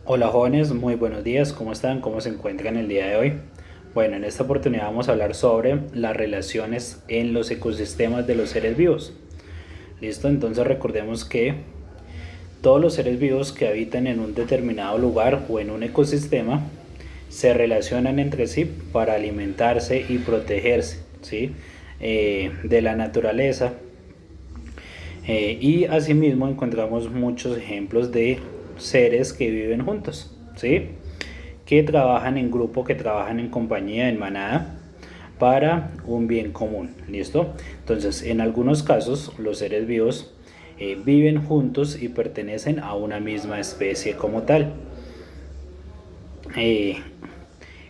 Hola jóvenes, muy buenos días, ¿cómo están? ¿Cómo se encuentran el día de hoy? Bueno, en esta oportunidad vamos a hablar sobre las relaciones en los ecosistemas de los seres vivos. ¿Listo? Entonces recordemos que todos los seres vivos que habitan en un determinado lugar o en un ecosistema se relacionan entre sí para alimentarse y protegerse, ¿sí? De la naturaleza. Y asimismo encontramos muchos ejemplos de seres que viven juntos, ¿sí? Que trabajan en grupo, que trabajan en compañía, en manada, para un bien común. ¿Listo? Entonces, en algunos casos, los seres vivos viven juntos y pertenecen a una misma especie como tal. Eh,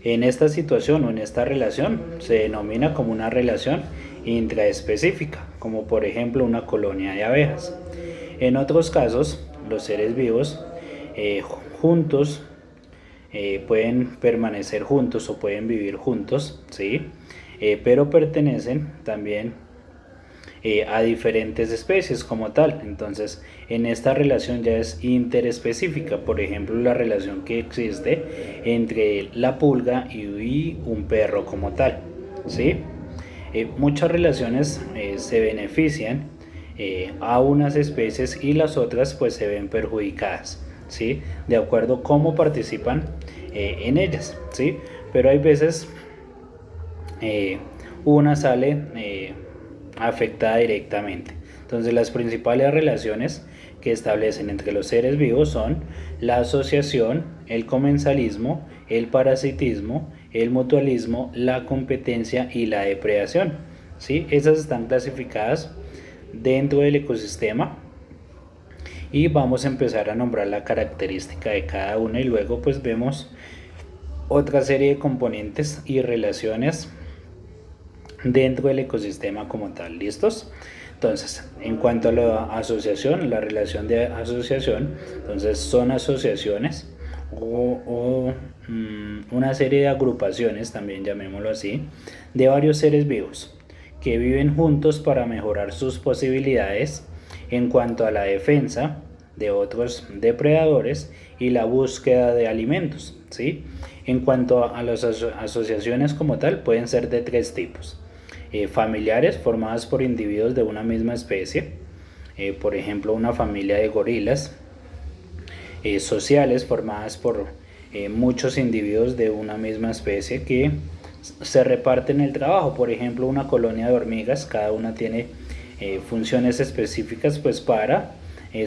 en esta situación o en esta relación se denomina como una relación intraespecífica, como por ejemplo una colonia de abejas. En otros casos, los seres vivos eh, juntos pueden permanecer juntos o pueden vivir juntos, ¿sí? Pero pertenecen también a diferentes especies como tal. Entonces, en esta relación ya es interespecífica. Por ejemplo, la relación que existe entre la pulga y un perro como tal, ¿sí? Muchas relaciones se benefician a unas especies y las otras pues se ven perjudicadas, ¿sí? De acuerdo a cómo participan en ellas, ¿sí? Pero hay veces eh, una sale afectada directamente. Entonces las principales relaciones que establecen entre los seres vivos son la asociación, el comensalismo, el parasitismo, el mutualismo, la competencia y la depredación. ¿Sí? Esas están clasificadas dentro del ecosistema y vamos a empezar a nombrar la característica de cada una y luego pues vemos otra serie de componentes y relaciones dentro del ecosistema como tal. ¿Listos? Entonces, en cuanto a la asociación, la relación de asociación, entonces son asociaciones o una serie de agrupaciones, también llamémoslo así, de varios seres vivos que viven juntos para mejorar sus posibilidades en cuanto a la defensa de otros depredadores y la búsqueda de alimentos, ¿sí? En cuanto a las asociaciones como tal, pueden ser de tres tipos. Familiares formadas por individuos de una misma especie, por ejemplo una familia de gorilas, sociales formadas por muchos individuos de una misma especie que se reparten el trabajo, por ejemplo una colonia de hormigas, cada una tiene funciones específicas pues para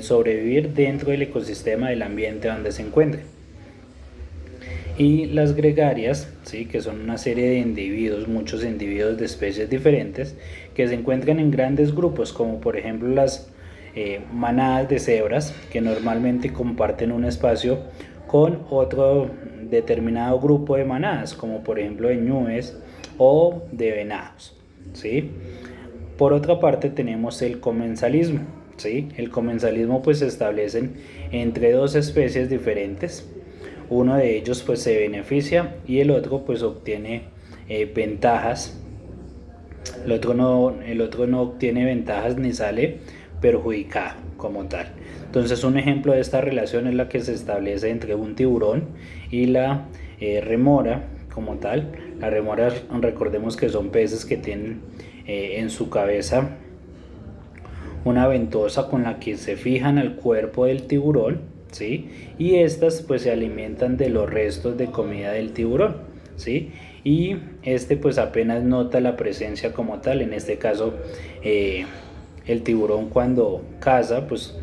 sobrevivir dentro del ecosistema del ambiente donde se encuentre. Y las gregarias, ¿sí? Que son una serie de individuos, muchos individuos de especies diferentes, que se encuentran en grandes grupos, como por ejemplo las manadas de cebras, que normalmente comparten un espacio con otro determinado grupo de manadas, como por ejemplo de ñues o de venados, ¿sí? Por otra parte tenemos el comensalismo, ¿sí? El comensalismo pues se establecen entre dos especies diferentes. Uno de ellos pues se beneficia y el otro pues obtiene ventajas. El otro no obtiene ventajas ni sale perjudicado como tal. Entonces un ejemplo de esta relación es la que se establece entre un tiburón y la remora como tal. Las remoras, recordemos que son peces que tienen en su cabeza una ventosa con la que se fijan al cuerpo del tiburón, ¿sí? Y estas pues se alimentan de los restos de comida del tiburón, ¿sí? Y este pues apenas nota la presencia como tal, en este caso el tiburón cuando caza pues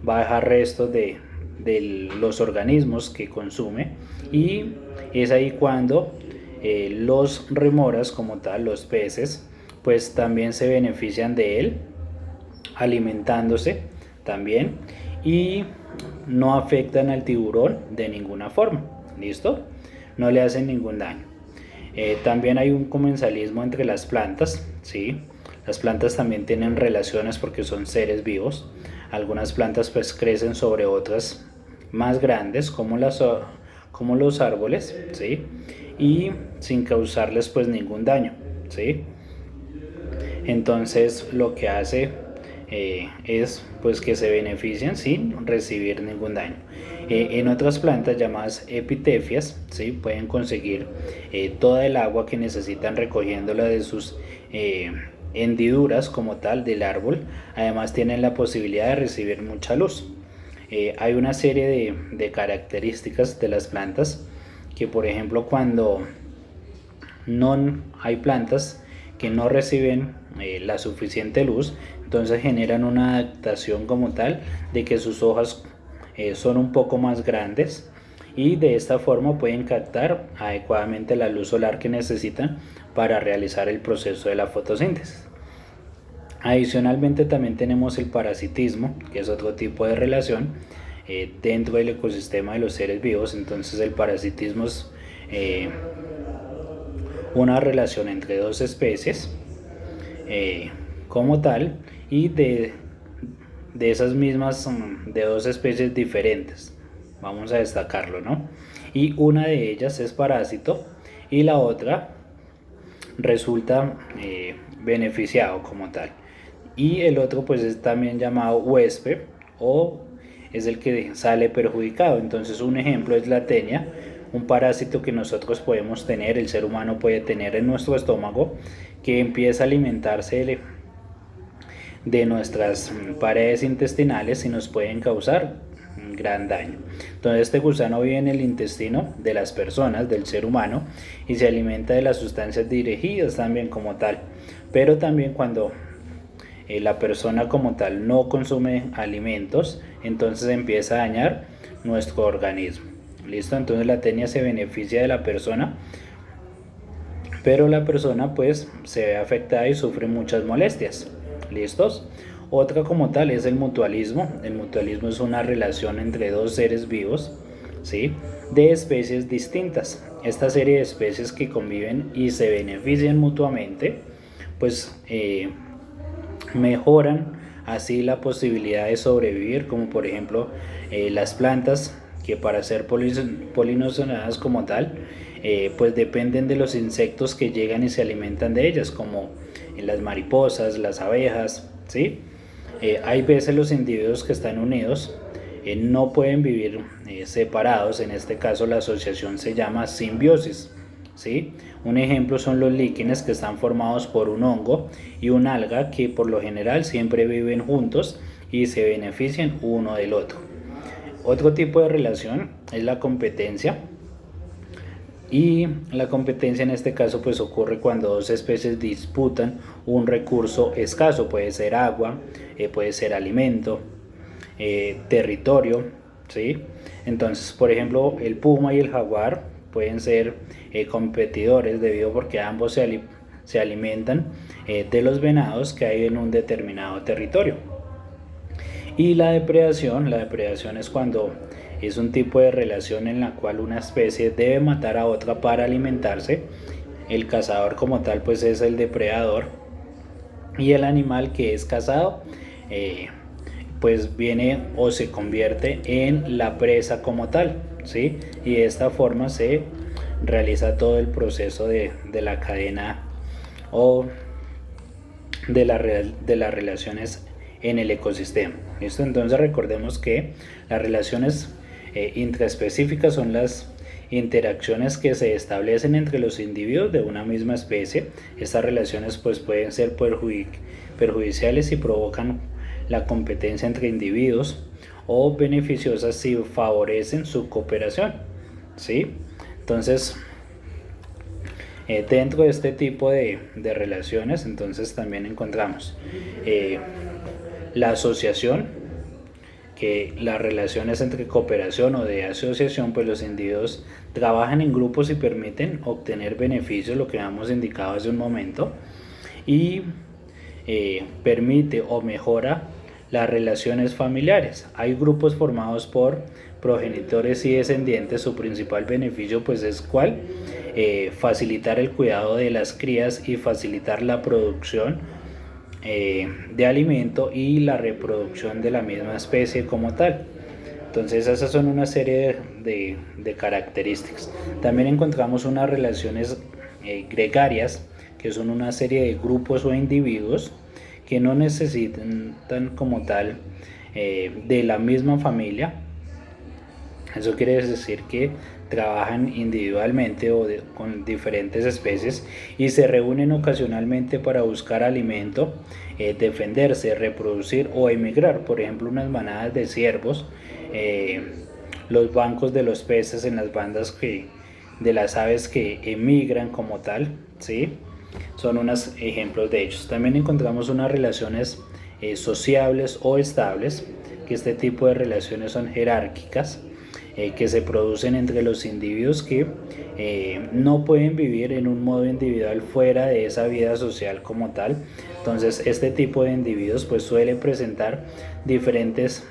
va a dejar restos de los organismos que consume y es ahí cuando los remoras como tal, los peces, pues también se benefician de él alimentándose también y no afectan al tiburón de ninguna forma. ¿Listo? No le hacen ningún daño. También hay un comensalismo entre las plantas, ¿sí? Las plantas también tienen relaciones porque son seres vivos. Algunas plantas pues crecen sobre otras más grandes como los árboles, ¿sí? Y sin causarles pues ningún daño, ¿sí? Entonces lo que hace es pues que se beneficien sin recibir ningún daño. En otras plantas llamadas epitefias, ¿sí? Pueden conseguir toda el agua que necesitan recogiéndola de sus hendiduras como tal del árbol. Además tienen la posibilidad de recibir mucha luz. Hay una serie de características de las plantas que, por ejemplo, cuando no hay plantas que no reciben la suficiente luz, entonces generan una adaptación como tal de que sus hojas son un poco más grandes y de esta forma pueden captar adecuadamente la luz solar que necesitan para realizar el proceso de la fotosíntesis. Adicionalmente también tenemos el parasitismo, que es otro tipo de relación dentro del ecosistema de los seres vivos. Entonces el parasitismo es una relación entre dos especies como tal y de esas mismas de dos especies diferentes, vamos a destacarlo, ¿no? Y una de ellas es parásito y la otra resulta beneficiado como tal, y el otro pues es también llamado huésped o es el que sale perjudicado. Entonces un ejemplo es la tenia, un parásito que nosotros podemos tener, el ser humano puede tener en nuestro estómago, que empieza a alimentarse de nuestras paredes intestinales y nos pueden causar un gran daño. Entonces este gusano vive en el intestino de las personas, del ser humano, y se alimenta de las sustancias dirigidas también como tal, pero también cuando la persona como tal no consume alimentos, entonces empieza a dañar nuestro organismo. ¿Listo? Entonces la tenia se beneficia de la persona, pero la persona pues se ve afectada y sufre muchas molestias. ¿Listos? Otra como tal es el mutualismo. El mutualismo es una relación entre dos seres vivos, ¿sí? De especies distintas. Esta serie de especies que conviven y se benefician mutuamente, pues mejoran así la posibilidad de sobrevivir, como por ejemplo las plantas que para ser polinizadas como tal, pues dependen de los insectos que llegan y se alimentan de ellas, como las mariposas, las abejas, ¿sí? Hay veces los individuos que están unidos no pueden vivir separados. En este caso la asociación se llama simbiosis, ¿sí? Un ejemplo son los líquenes, que están formados por un hongo y un alga que por lo general siempre viven juntos y se benefician uno del otro. Otro tipo de relación es la competencia, y la competencia en este caso pues ocurre cuando dos especies disputan un recurso escaso, puede ser agua, puede ser alimento, territorio, ¿sí? Entonces, por ejemplo, el puma y el jaguar pueden ser competidores debido porque ambos se alimentan de los venados que hay en un determinado territorio. Y la depredación es cuando es un tipo de relación en la cual una especie debe matar a otra para alimentarse. El cazador como tal pues es el depredador, y el animal que es cazado pues viene o se convierte en la presa como tal, ¿sí? Y de esta forma se realiza todo el proceso de la cadena o de las relaciones en el ecosistema. ¿Listo? Entonces recordemos que las relaciones intraespecíficas son las interacciones que se establecen entre los individuos de una misma especie. Estas relaciones pues pueden ser perjudiciales si provocan la competencia entre individuos, o beneficiosas si favorecen su cooperación, ¿sí? Entonces dentro de este tipo de relaciones entonces también encontramos la asociación, que las relaciones entre cooperación o de asociación, pues los individuos trabajan en grupos y permiten obtener beneficios, lo que hemos indicado hace un momento, y permite o mejora las relaciones familiares. Hay grupos formados por progenitores y descendientes. Su principal beneficio pues es ¿cuál? Facilitar el cuidado de las crías y facilitar la producción de alimento y la reproducción de la misma especie como tal. Entonces esas son una serie de características. También encontramos unas relaciones gregarias, que son una serie de grupos o individuos que no necesitan como tal de la misma familia, Eso quiere decir que trabajan individualmente o con diferentes especies y se reúnen ocasionalmente para buscar alimento, defenderse, reproducir o emigrar. Por ejemplo, unas manadas de ciervos, eh, los bancos de los peces en las bandas de las aves que emigran como tal, ¿sí? Son unos ejemplos de ellos. También encontramos unas relaciones sociables o estables, que este tipo de relaciones son jerárquicas, que se producen entre los individuos que no pueden vivir en un modo individual fuera de esa vida social como tal. Entonces este tipo de individuos pues suele presentar diferentes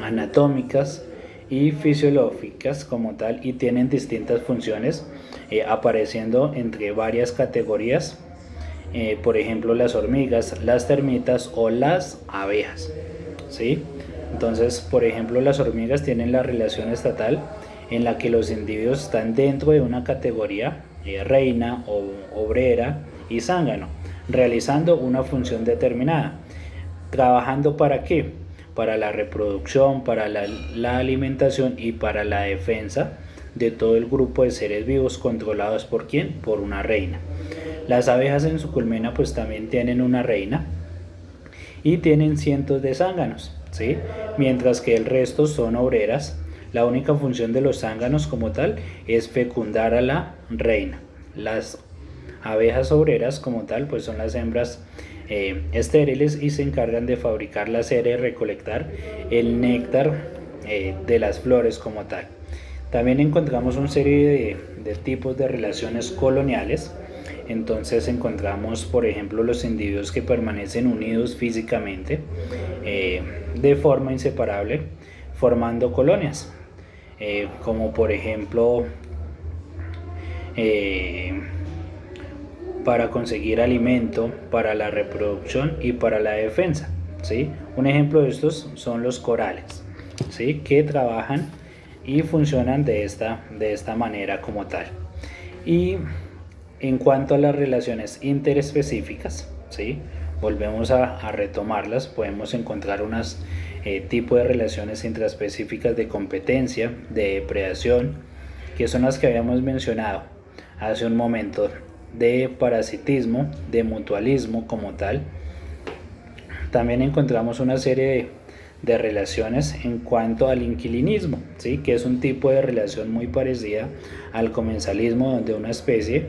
anatómicas y fisiológicas como tal y tienen distintas funciones, apareciendo entre varias categorías, por ejemplo las hormigas, las termitas o las abejas, ¿sí? Entonces, por ejemplo, las hormigas tienen la relación estatal en la que los individuos están dentro de una categoría, reina, o obrera y zángano, realizando una función determinada. ¿Trabajando para qué? Para la reproducción, para la alimentación y para la defensa de todo el grupo de seres vivos controlados por ¿quién? Por una reina. Las abejas en su colmena pues también tienen una reina y tienen cientos de zánganos, ¿sí? Mientras que el resto son obreras. La única función de los zánganos como tal es fecundar a la reina. Las abejas obreras como tal pues son las hembras estériles y se encargan de fabricar la cera y recolectar el néctar de las flores como tal. También encontramos una serie de tipos de relaciones coloniales. Entonces encontramos, por ejemplo, los individuos que permanecen unidos físicamente de forma inseparable, formando colonias, como por ejemplo para conseguir alimento, para la reproducción y para la defensa, ¿sí? Un ejemplo de estos son los corales, ¿sí? Que trabajan y funcionan de esta manera como tal. Y en cuanto a las relaciones interespecíficas, ¿sí? Volvemos a retomarlas, podemos encontrar unas tipos de relaciones intraespecíficas de competencia, de depredación, que son las que habíamos mencionado hace un momento, de parasitismo, de mutualismo como tal. También encontramos una serie de relaciones en cuanto al inquilinismo, ¿sí? Que es un tipo de relación muy parecida al comensalismo, donde una especie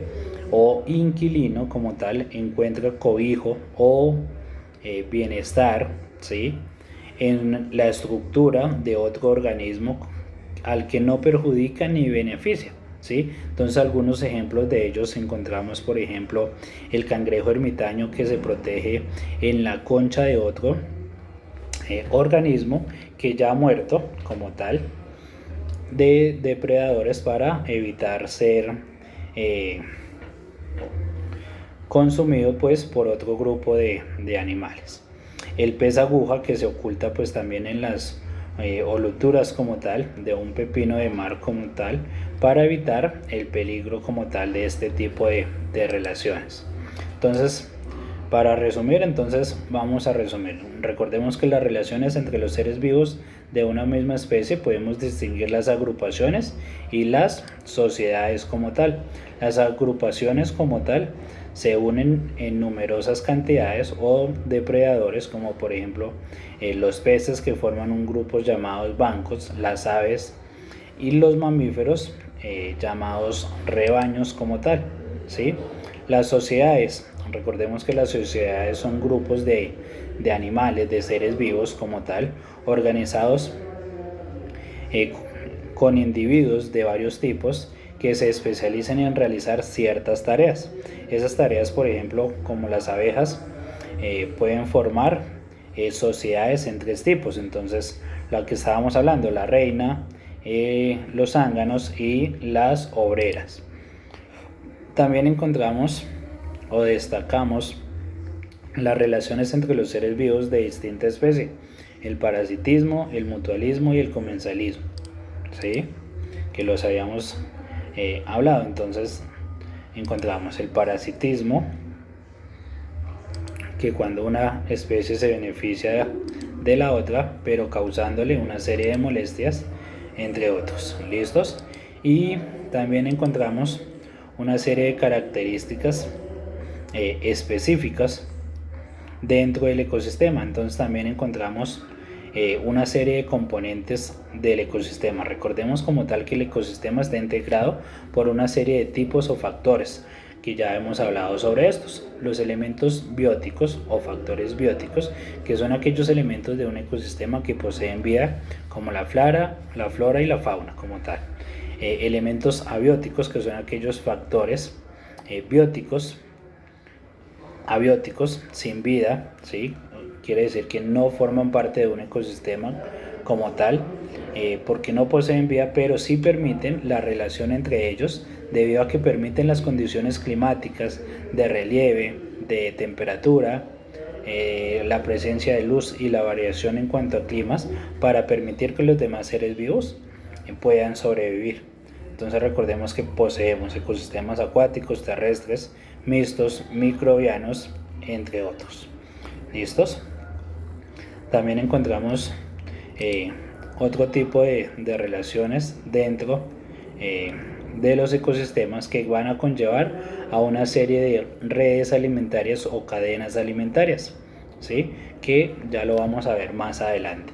o inquilino como tal encuentra cobijo o bienestar, ¿sí? En la estructura de otro organismo al que no perjudica ni beneficia, ¿sí? Entonces algunos ejemplos de ellos encontramos, por ejemplo, el cangrejo ermitaño que se protege en la concha de otro organismo que ya ha muerto como tal, de depredadores para evitar ser consumido pues por otro grupo de animales. El pez aguja que se oculta pues también en las oluturas como tal de un pepino de mar como tal, para evitar el peligro como tal de este tipo de relaciones. Entonces, para resumir, entonces vamos a resumir. Recordemos que las relaciones entre los seres vivos de una misma especie podemos distinguir las agrupaciones y las sociedades como tal. Las agrupaciones como tal se unen en numerosas cantidades o depredadores, como por ejemplo los peces, que forman un grupo llamados bancos, las aves y los mamíferos llamados rebaños como tal, ¿sí? Las sociedades, recordemos que las sociedades son grupos de animales, de seres vivos como tal, organizados con individuos de varios tipos que se especializan en realizar ciertas tareas. Esas tareas, por ejemplo, como las abejas, pueden formar sociedades en tres tipos. Entonces, lo que estábamos hablando, la reina, los zánganos y las obreras. También encontramos o destacamos las relaciones entre los seres vivos de distinta especie, el parasitismo, el mutualismo y el comensalismo, ¿sí? Que los habíamos hablado. Entonces encontramos el parasitismo, que cuando una especie se beneficia de la otra, pero causándole una serie de molestias, entre otros. ¿Listos? Y también encontramos una serie de características específicas dentro del ecosistema. Entonces también encontramos una serie de componentes del ecosistema. Recordemos como tal que el ecosistema está integrado por una serie de tipos o factores que ya hemos hablado sobre estos. Los elementos bióticos o factores bióticos, que son aquellos elementos de un ecosistema que poseen vida, como la flora y la fauna como tal. Elementos abióticos, que son aquellos factores bióticos abióticos sin vida, ¿sí? Quiere decir que no forman parte de un ecosistema como tal, porque no poseen vida, pero sí permiten la relación entre ellos, debido a que permiten las condiciones climáticas de relieve, de temperatura, la presencia de luz y la variación en cuanto a climas, para permitir que los demás seres vivos puedan sobrevivir. Entonces recordemos que poseemos ecosistemas acuáticos, terrestres, mixtos, microbianos, entre otros. ¿Listos? También encontramos otro tipo de relaciones dentro de los ecosistemas que van a conllevar a una serie de redes alimentarias o cadenas alimentarias, ¿sí? Que ya lo vamos a ver más adelante.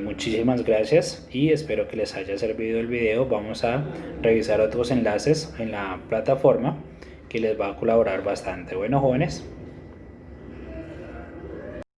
Muchísimas gracias y espero que les haya servido el video. Vamos a revisar otros enlaces en la plataforma que les va a colaborar bastante. Bueno, jóvenes,